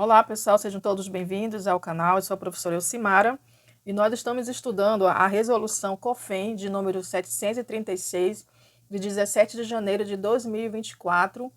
Olá, pessoal, sejam todos bem-vindos ao canal. Eu sou a professora Elcimara e nós estamos estudando a resolução COFEN de número 736, de 17 de janeiro de 2024,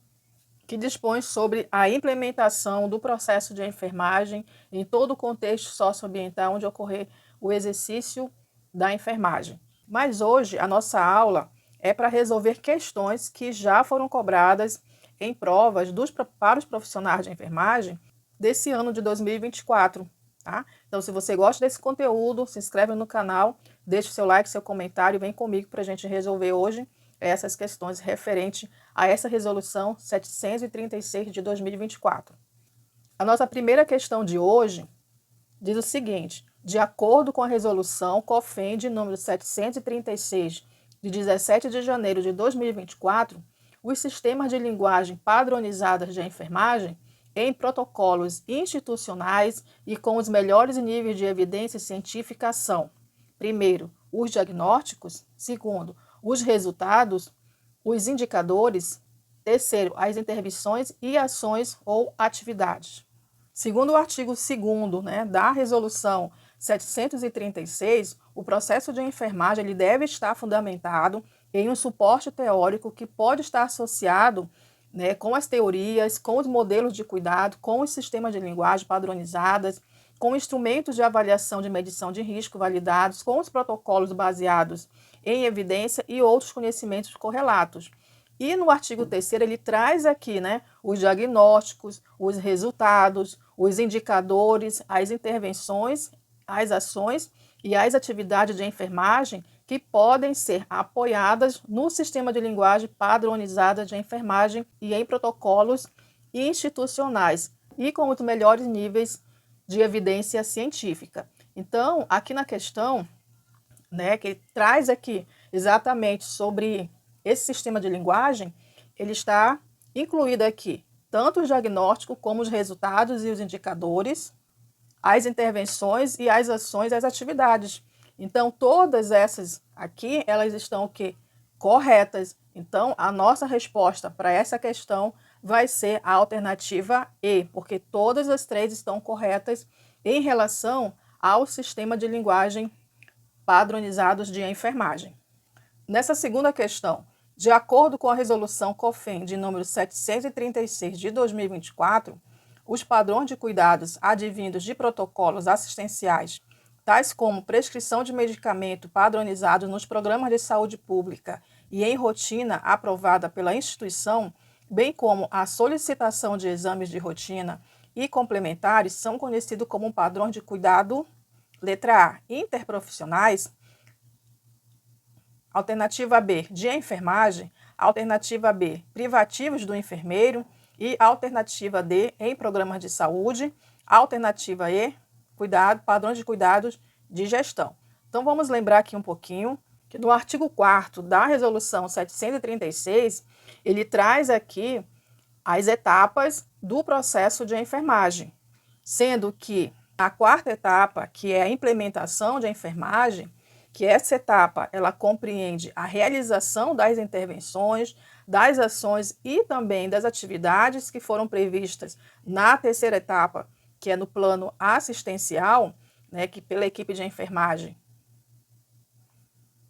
que dispõe sobre a implementação do processo de enfermagem em todo o contexto socioambiental onde ocorrer o exercício da enfermagem. Mas hoje a nossa aula é para resolver questões que já foram cobradas em provas para os profissionais de enfermagem desse ano de 2024, tá? Então, se você gosta desse conteúdo, se inscreve no canal, deixa o seu like, seu comentário, vem comigo para a gente resolver hoje essas questões referentes a essa resolução 736 de 2024. A nossa primeira questão de hoje diz o seguinte: de acordo com a resolução COFEN de número 736 de 17 de janeiro de 2024, os sistemas de linguagem padronizadas de enfermagem em protocolos institucionais e com os melhores níveis de evidência científica são: primeiro, os diagnósticos; segundo, os resultados, os indicadores; terceiro, as intervenções e ações ou atividades. Segundo o artigo 2º, da resolução 736, o processo de enfermagem ele deve estar fundamentado em um suporte teórico que pode estar associado com as teorias, com os modelos de cuidado, com os sistemas de linguagem padronizadas, com instrumentos de avaliação de medição de risco validados, com os protocolos baseados em evidência e outros conhecimentos correlatos. E no artigo 3º ele traz aqui os diagnósticos, os resultados, os indicadores, as intervenções, as ações e as atividades de enfermagem que podem ser apoiadas no sistema de linguagem padronizada de enfermagem e em protocolos institucionais e com os melhores níveis de evidência científica. Então, aqui na questão, que traz aqui exatamente sobre esse sistema de linguagem, ele está incluído aqui tanto os diagnósticos como os resultados e os indicadores, as intervenções e as ações, as atividades. Então, todas essas aqui, elas estão o quê? Corretas. Então, a nossa resposta para essa questão vai ser a alternativa E, porque todas as três estão corretas em relação ao sistema de linguagem padronizados de enfermagem. Nessa segunda questão, de acordo com a resolução COFEN de número 736 de 2024, os padrões de cuidados advindos de protocolos assistenciais, tais como prescrição de medicamento padronizado nos programas de saúde pública e em rotina aprovada pela instituição, bem como a solicitação de exames de rotina e complementares, são conhecidos como padrões de cuidado, letra A, interprofissionais; alternativa B, de enfermagem; alternativa B, privativos do enfermeiro; e alternativa D, em programas de saúde; alternativa E, padrões de cuidados de gestão. Então, vamos lembrar aqui um pouquinho que no artigo 4º da resolução 736, ele traz aqui as etapas do processo de enfermagem, sendo que a quarta etapa, que é a implementação de enfermagem, que essa etapa ela compreende a realização das intervenções, das ações e também das atividades que foram previstas na terceira etapa, que é no plano assistencial, que pela equipe de enfermagem,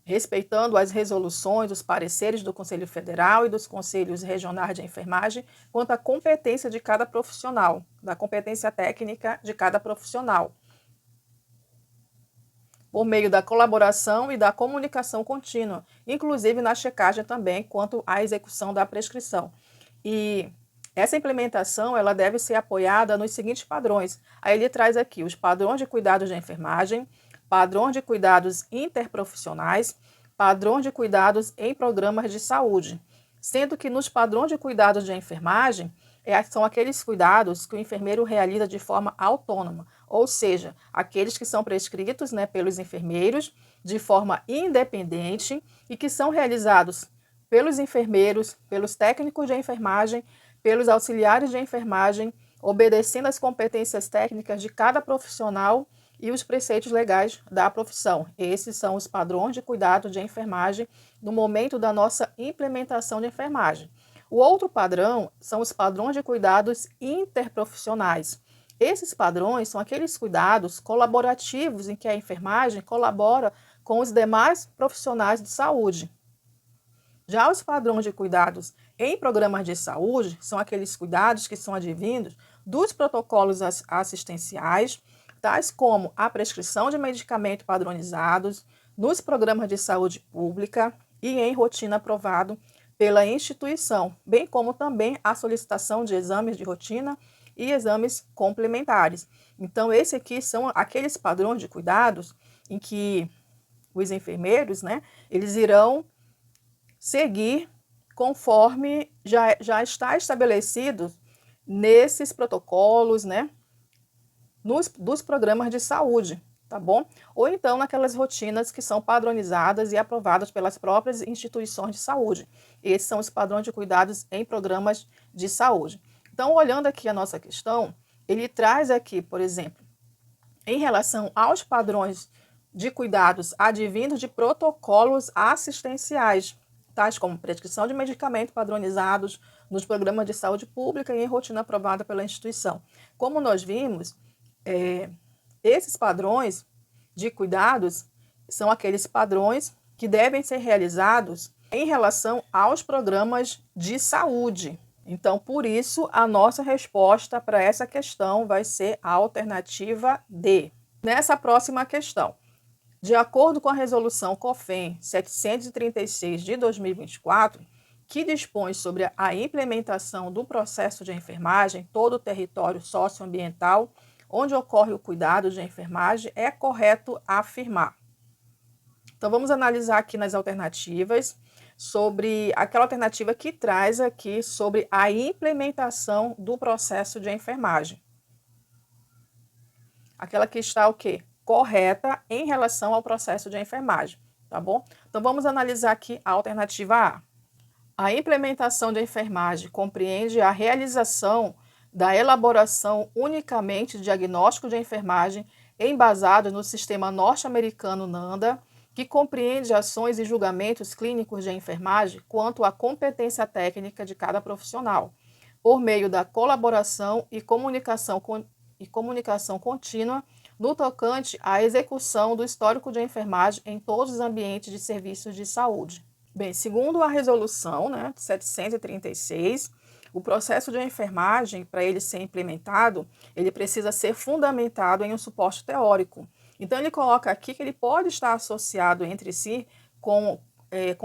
respeitando as resoluções, os pareceres do Conselho Federal e dos Conselhos Regionais de Enfermagem quanto à competência de cada profissional, da competência técnica de cada profissional, por meio da colaboração e da comunicação contínua, inclusive na checagem também quanto à execução da prescrição. E essa implementação ela deve ser apoiada nos seguintes padrões. Aí ele traz aqui os padrões de cuidados de enfermagem, padrões de cuidados interprofissionais, padrões de cuidados em programas de saúde, sendo que nos padrões de cuidados de enfermagem são aqueles cuidados que o enfermeiro realiza de forma autônoma, ou seja, aqueles que são prescritos pelos enfermeiros de forma independente e que são realizados pelos enfermeiros, pelos técnicos de enfermagem, pelos auxiliares de enfermagem, obedecendo às competências técnicas de cada profissional e os preceitos legais da profissão. Esses são os padrões de cuidado de enfermagem no momento da nossa implementação de enfermagem. O outro padrão são os padrões de cuidados interprofissionais. Esses padrões são aqueles cuidados colaborativos em que a enfermagem colabora com os demais profissionais de saúde. Já os padrões de cuidados em programas de saúde são aqueles cuidados que são advindos dos protocolos assistenciais, tais como a prescrição de medicamentos padronizados nos programas de saúde pública e em rotina aprovado pela instituição, bem como também a solicitação de exames de rotina e exames complementares. Então, esses aqui são aqueles padrões de cuidados em que os enfermeiros, né, eles irão seguir conforme já está estabelecido nesses protocolos, né, dos programas de saúde, tá bom? Ou então naquelas rotinas que são padronizadas e aprovadas pelas próprias instituições de saúde. Esses são os padrões de cuidados em programas de saúde. Então, olhando aqui a nossa questão, ele traz aqui, por exemplo, em relação aos padrões de cuidados advindos de protocolos assistenciais, tais como prescrição de medicamentos padronizados nos programas de saúde pública e em rotina aprovada pela instituição. Como nós vimos, esses padrões de cuidados são aqueles padrões que devem ser realizados em relação aos programas de saúde. Então, por isso, a nossa resposta para essa questão vai ser a alternativa D. Nessa próxima questão, de acordo com a resolução COFEN 736 de 2024, que dispõe sobre a implementação do processo de enfermagem em todo o território socioambiental onde ocorre o cuidado de enfermagem, é correto afirmar. Então, vamos analisar aqui nas alternativas sobre aquela alternativa que traz aqui sobre a implementação do processo de enfermagem. Aquela que está o quê? Correta em relação ao processo de enfermagem, tá bom? Então, vamos analisar aqui a alternativa A. A implementação de enfermagem compreende a realização da elaboração unicamente de diagnóstico de enfermagem embasado no sistema norte-americano NANDA, que compreende ações e julgamentos clínicos de enfermagem quanto à competência técnica de cada profissional, por meio da colaboração e comunicação contínua no tocante à execução do histórico de enfermagem em todos os ambientes de serviços de saúde. Bem, segundo a resolução, 736, o processo de enfermagem, para ele ser implementado, ele precisa ser fundamentado em um suporte teórico. Então, ele coloca aqui que ele pode estar associado entre si com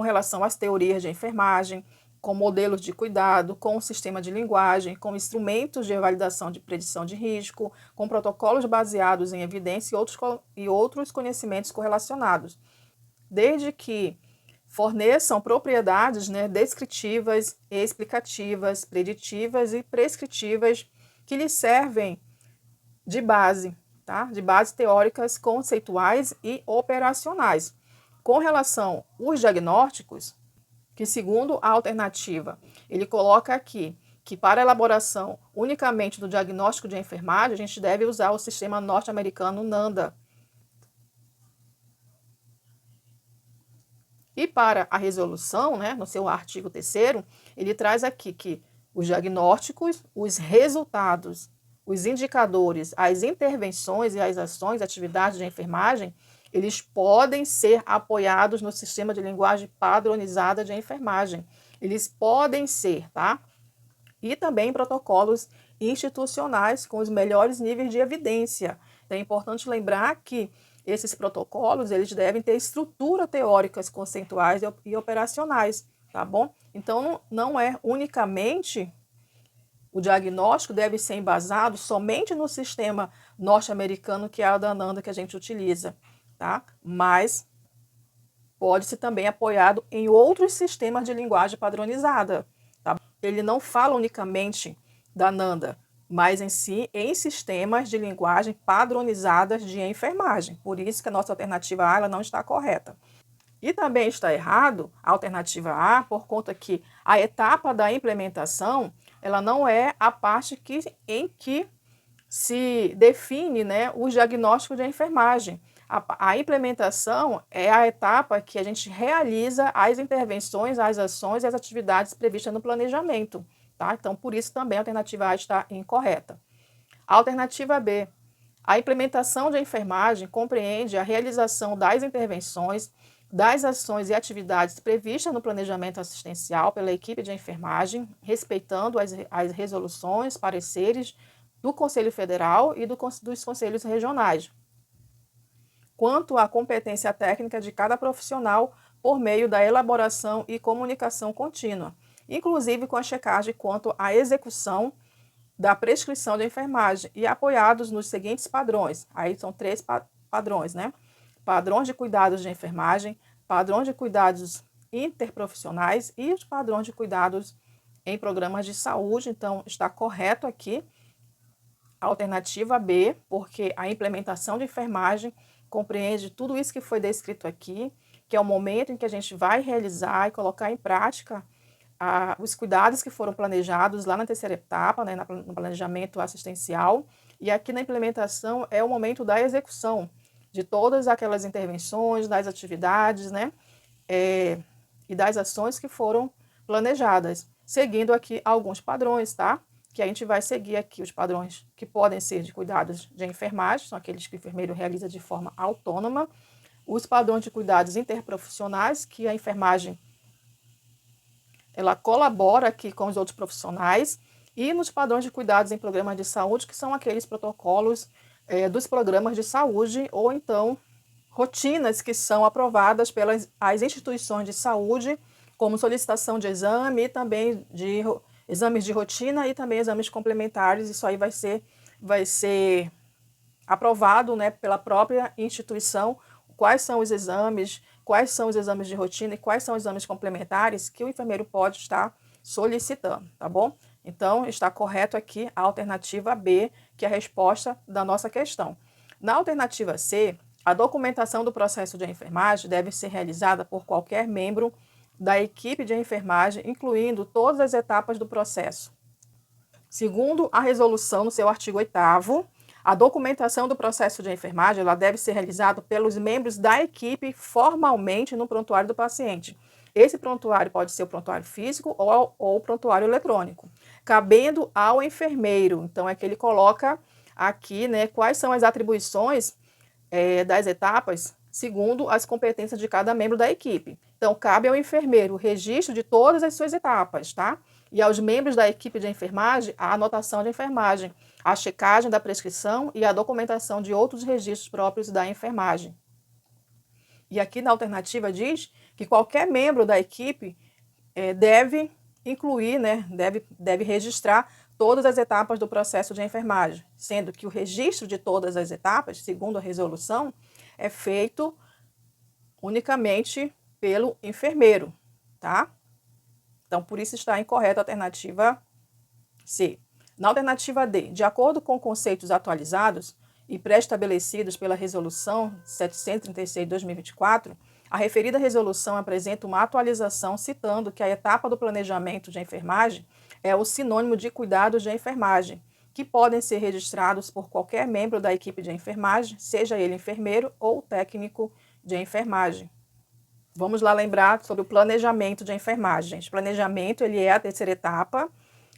relação às teorias de enfermagem, com modelos de cuidado, com o sistema de linguagem, com instrumentos de validação de predição de risco, com protocolos baseados em evidência e outros conhecimentos correlacionados, desde que forneçam propriedades descritivas, explicativas, preditivas e prescritivas que lhes servem de base, tá? De bases teóricas, conceituais e operacionais. Com relação aos diagnósticos, que segundo a alternativa, ele coloca aqui que para a elaboração unicamente do diagnóstico de enfermagem, a gente deve usar o sistema norte-americano NANDA. E para a resolução, no seu artigo 3º, ele traz aqui que os diagnósticos, os resultados, os indicadores, as intervenções e as ações, atividades de enfermagem, eles podem ser apoiados no sistema de linguagem padronizada de enfermagem. Eles podem ser, tá? E também protocolos institucionais com os melhores níveis de evidência. É importante lembrar que esses protocolos, eles devem ter estrutura teóricas, conceituais e operacionais, tá bom? Então, não é unicamente o diagnóstico deve ser embasado somente no sistema norte-americano, que é a da NANDA que a gente utiliza, tá? Mas pode ser também apoiado em outros sistemas de linguagem padronizada, tá? Ele não fala unicamente da NANDA, mas em si em sistemas de linguagem padronizadas de enfermagem. Por isso que a nossa alternativa A ela não está correta. E também está errado a alternativa A, por conta que a etapa da implementação ela não é a parte em que se define os diagnósticos de enfermagem. A implementação é a etapa que a gente realiza as intervenções, as ações e as atividades previstas no planejamento. Tá? Então, por isso também a alternativa A está incorreta. Alternativa B. A implementação de enfermagem compreende a realização das intervenções, das ações e atividades previstas no planejamento assistencial pela equipe de enfermagem, respeitando as resoluções, pareceres do Conselho Federal e dos conselhos regionais, quanto à competência técnica de cada profissional por meio da elaboração e comunicação contínua, inclusive com a checagem quanto à execução da prescrição de enfermagem e apoiados nos seguintes padrões. Aí são 3 padrões, né? Padrões de cuidados de enfermagem, padrões de cuidados interprofissionais e os padrões de cuidados em programas de saúde. Então, está correto aqui a alternativa B, porque a implementação de enfermagem compreende tudo isso que foi descrito aqui, que é o momento em que a gente vai realizar e colocar em prática os cuidados que foram planejados lá na terceira etapa, né, no planejamento assistencial, e aqui na implementação é o momento da execução de todas aquelas intervenções, das atividades, né, e das ações que foram planejadas, seguindo aqui alguns padrões, tá? Que a gente vai seguir aqui os padrões que podem ser de cuidados de enfermagem, são aqueles que o enfermeiro realiza de forma autônoma, os padrões de cuidados interprofissionais, que a enfermagem ela colabora aqui com os outros profissionais, e nos padrões de cuidados em programas de saúde, que são aqueles protocolos dos programas de saúde, ou então rotinas que são aprovadas pelas as instituições de saúde, como solicitação de exame e também de exames de rotina e também exames complementares. Isso aí vai ser aprovado, né, pela própria instituição, quais são os exames de rotina e quais são os exames complementares que o enfermeiro pode estar solicitando, tá bom? Então, está correto aqui a alternativa B, que é a resposta da nossa questão. Na alternativa C, a documentação do processo de enfermagem deve ser realizada por qualquer membro da equipe de enfermagem, incluindo todas as etapas do processo. Segundo a resolução no seu artigo 8º, a documentação do processo de enfermagem ela deve ser realizada pelos membros da equipe formalmente no prontuário do paciente. Esse prontuário pode ser o prontuário físico ou o prontuário eletrônico, cabendo ao enfermeiro. Então, é que ele coloca aqui, né, quais são as atribuições das etapas segundo as competências de cada membro da equipe. Então, cabe ao enfermeiro o registro de todas as suas etapas, tá? E aos membros da equipe de enfermagem, a anotação de enfermagem, a checagem da prescrição e a documentação de outros registros próprios da enfermagem. E aqui na alternativa diz que qualquer membro da equipe deve incluir, né, deve registrar todas as etapas do processo de enfermagem, sendo que o registro de todas as etapas, segundo a resolução, é feito unicamente pelo enfermeiro, tá? Então, por isso está incorreta a alternativa C. Na alternativa D, de acordo com conceitos atualizados e pré-estabelecidos pela Resolução 736 de 2024, a referida resolução apresenta uma atualização citando que a etapa do planejamento de enfermagem é o sinônimo de cuidados de enfermagem, que podem ser registrados por qualquer membro da equipe de enfermagem, seja ele enfermeiro ou técnico de enfermagem. Vamos lá lembrar sobre o planejamento de enfermagem, gente. Planejamento, ele é a terceira etapa,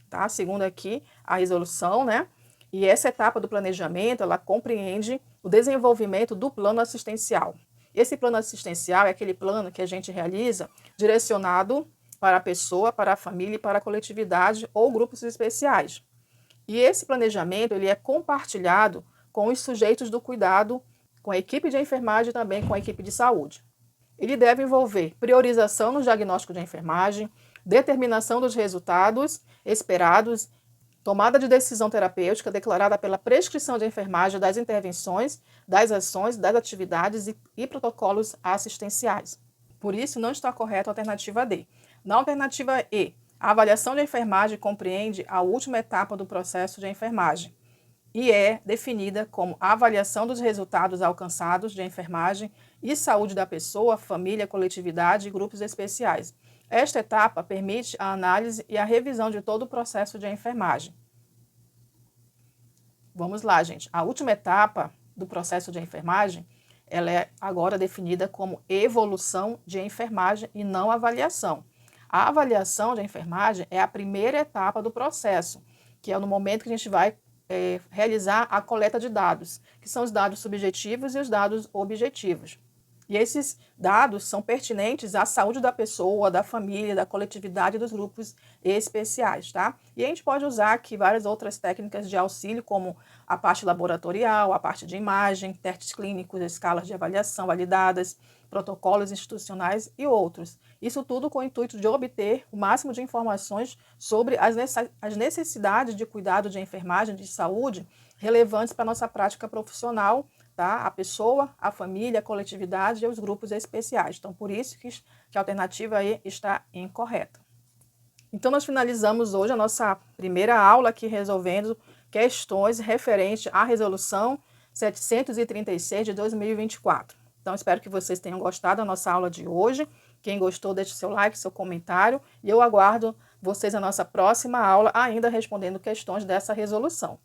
tá? Segundo aqui a resolução, né? E essa etapa do planejamento, ela compreende o desenvolvimento do plano assistencial. Esse plano assistencial é aquele plano que a gente realiza direcionado para a pessoa, para a família e para a coletividade ou grupos especiais. E esse planejamento, ele é compartilhado com os sujeitos do cuidado, com a equipe de enfermagem e também com a equipe de saúde. Ele deve envolver priorização no diagnóstico de enfermagem, determinação dos resultados esperados, tomada de decisão terapêutica declarada pela prescrição de enfermagem das intervenções, das ações, das atividades e protocolos assistenciais. Por isso, não está correta a alternativa D. Na alternativa E, a avaliação de enfermagem compreende a última etapa do processo de enfermagem e é definida como a avaliação dos resultados alcançados de enfermagem e saúde da pessoa, família, coletividade e grupos especiais. Esta etapa permite a análise e a revisão de todo o processo de enfermagem. Vamos lá, gente. A última etapa do processo de enfermagem, ela é agora definida como evolução de enfermagem e não avaliação. A avaliação de enfermagem é a primeira etapa do processo, que é no momento que a gente vai realizar a coleta de dados, que são os dados subjetivos e os dados objetivos. E esses dados são pertinentes à saúde da pessoa, da família, da coletividade e dos grupos especiais, tá? E a gente pode usar aqui várias outras técnicas de auxílio, como a parte laboratorial, a parte de imagem, testes clínicos, escalas de avaliação validadas, protocolos institucionais e outros. Isso tudo com o intuito de obter o máximo de informações sobre as necessidades de cuidado de enfermagem, de saúde, relevantes para a nossa prática profissional, tá? A pessoa, a família, a coletividade e os grupos especiais. Então, por isso que a alternativa aí está incorreta. Então, nós finalizamos hoje a nossa primeira aula aqui resolvendo questões referentes à resolução 736 de 2024. Então, espero que vocês tenham gostado da nossa aula de hoje. Quem gostou, deixe seu like, seu comentário. E eu aguardo vocês na nossa próxima aula, ainda respondendo questões dessa resolução.